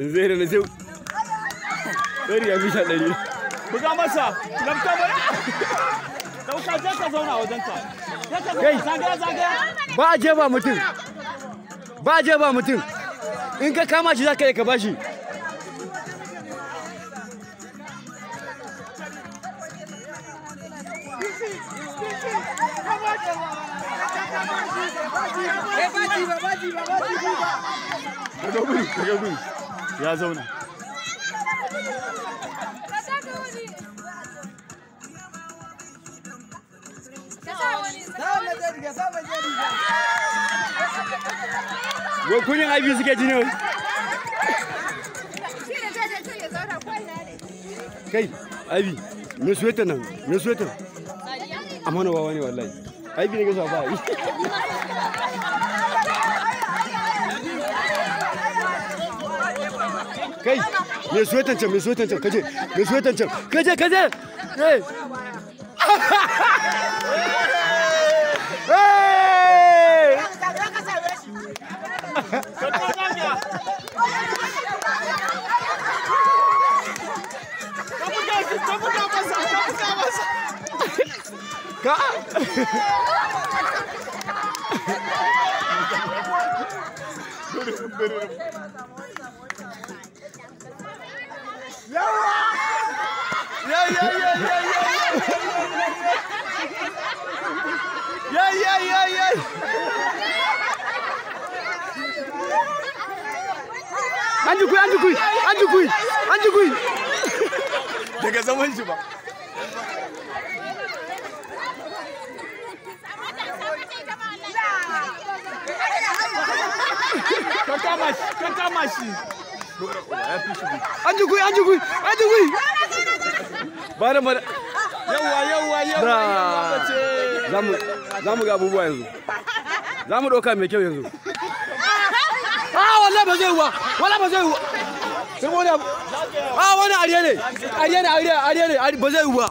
Zai na sai ɗari ya fi sha ɗari. Buga masa, lafta ba. Dauka je ka zauna wajen ka. Kai, zagaya. ba a je ba mutum. Ba a je ba mutum. In ka kama shi za ka yi ka bashi. Daga gudu. Ya zauna. Wai kunyin aibi suke ji ne wai? Kai, aibi, me suweta nan, me suweta. Amma na wawa ne wallahi. Aibi ne gasa ba yi. Kai, me suwetan can, kaje, me suwetan can, kaje. Hey! Ka Yeah. Anjukui. Daga zaman shi ba. Ka kama shi. Anjukui. Bada. Yawa. Zamu ga abubuwa yanzu. Zamu ɗauka mai kyau yanzu. Wallahi ba zai yi saboda wani ariye ne ba zai yi ba.